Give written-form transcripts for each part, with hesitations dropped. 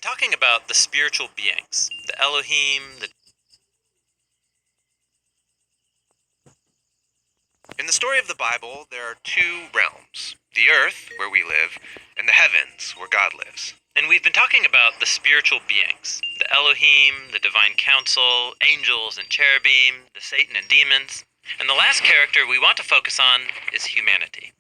talking about the spiritual beings, the Elohim, the... In the story of the Bible, there are two realms: the earth, where we live, and the heavens, where God lives. And we've been talking about the spiritual beings, the Elohim, the divine council, angels and cherubim, the Satan and demons. And the last character we want to focus on is humanity.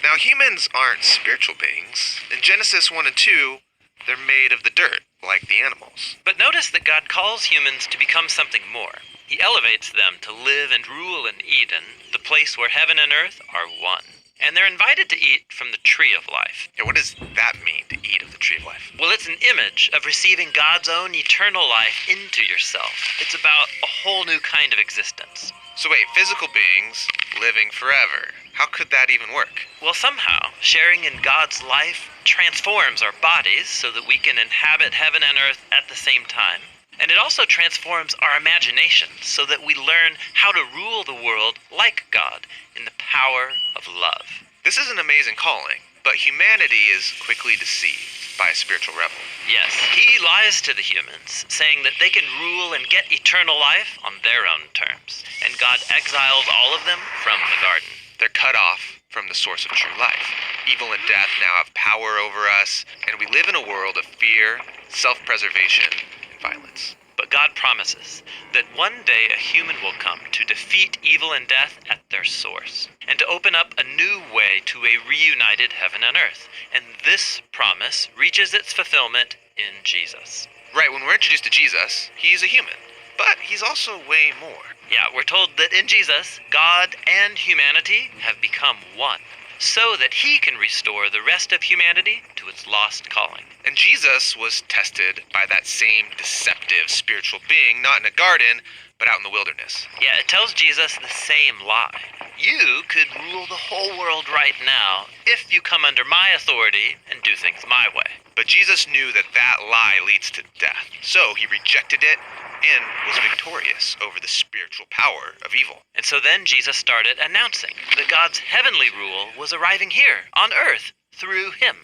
Now, humans aren't spiritual beings. In Genesis 1 and 2, they're made of the dirt, like the animals. But notice that God calls humans to become something more. He elevates them to live and rule in Eden, the place where heaven and earth are one. And they're invited to eat from the tree of life. Yeah, what does that mean, to eat of the tree of life? Well, it's an image of receiving God's own eternal life into yourself. It's about a whole new kind of existence. So wait, physical beings living forever. How could that even work? Well, somehow, sharing in God's life transforms our bodies so that we can inhabit heaven and earth at the same time. And it also transforms our imaginations so that we learn how to rule the world like God in the power of love. This is an amazing calling, but humanity is quickly deceived by a spiritual rebel. Yes, he lies to the humans, saying that they can rule and get eternal life on their own terms. And God exiles all of them from the garden. They're cut off from the source of true life. Evil and death now have power over us, and we live in a world of fear, self-preservation, and violence. But God promises that one day a human will come to defeat evil and death at their source, and to open up a new way to a reunited heaven and earth. And this promise reaches its fulfillment in Jesus. Right, when we're introduced to Jesus, he's a human, but he's also way more. Yeah, we're told that in Jesus, God and humanity have become one, so that he can restore the rest of humanity to its lost calling. And Jesus was tested by that same deceptive spiritual being, not in a garden, but out in the wilderness. Yeah, it tells Jesus the same lie. You could rule the whole world right now if you come under my authority and do things my way. But Jesus knew that that lie leads to death, so he rejected it and was victorious over the spiritual power of evil. And so then Jesus started announcing that God's heavenly rule was arriving here on earth through him.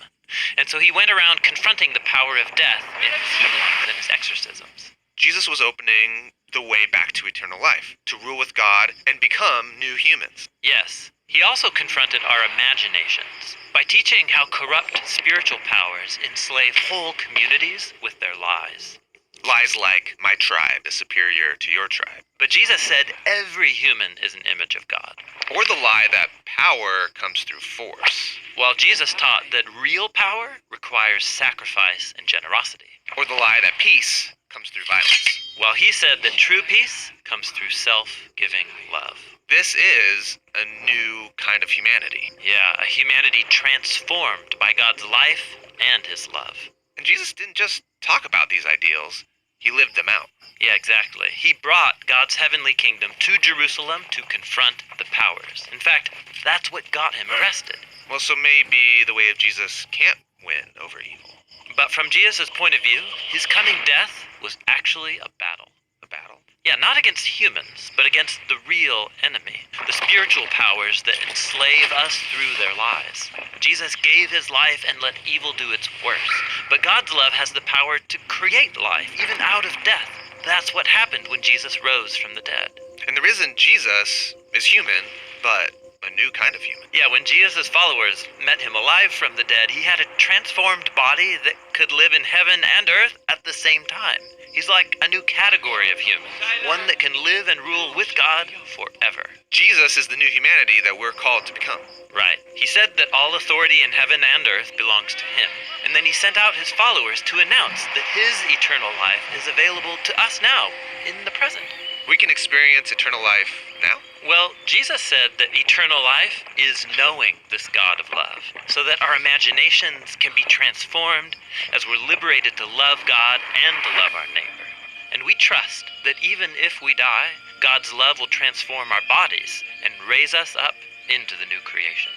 And so he went around confronting the power of death in his healings and his exorcisms. Jesus was opening the way back to eternal life, to rule with God and become new humans. Yes, he also confronted our imaginations by teaching how corrupt spiritual powers enslave whole communities with their lies. Lies like, my tribe is superior to your tribe. But Jesus said every human is an image of God. Or the lie that power comes through force. While Jesus taught that real power requires sacrifice and generosity. Or the lie that peace comes through violence. While he said that true peace comes through self-giving love. This is a new kind of humanity. Yeah, a humanity transformed by God's life and his love. And Jesus didn't just talk about these ideals, he lived them out. Yeah, exactly. He brought God's heavenly kingdom to Jerusalem to confront the powers. In fact, that's what got him arrested. Well, so maybe the way of Jesus can't win over evil. But from Jesus' point of view, his coming death was actually a battle. A battle? Yeah, not against humans, but against the real enemy, the spiritual powers that enslave us through their lies. Jesus gave his life and let evil do its worst. But God's love has the power to create life, even out of death. That's what happened when Jesus rose from the dead. And the risen Jesus is human, but a new kind of human. Yeah, when Jesus' followers met him alive from the dead, he had a transformed body that could live in heaven and earth at the same time. He's like a new category of human, one that can live and rule with God forever. Jesus is the new humanity that we're called to become. Right. He said that all authority in heaven and earth belongs to him. And then he sent out his followers to announce that his eternal life is available to us now, in the present. We can experience eternal life now? Well, Jesus said that eternal life is knowing this God of love, so that our imaginations can be transformed as we're liberated to love God and to love our neighbor. And we trust that even if we die, God's love will transform our bodies and raise us up into the new creation.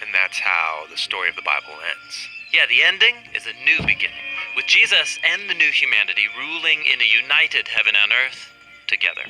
And that's how the story of the Bible ends. Yeah, the ending is a new beginning, with Jesus and the new humanity ruling in a united heaven and earth together.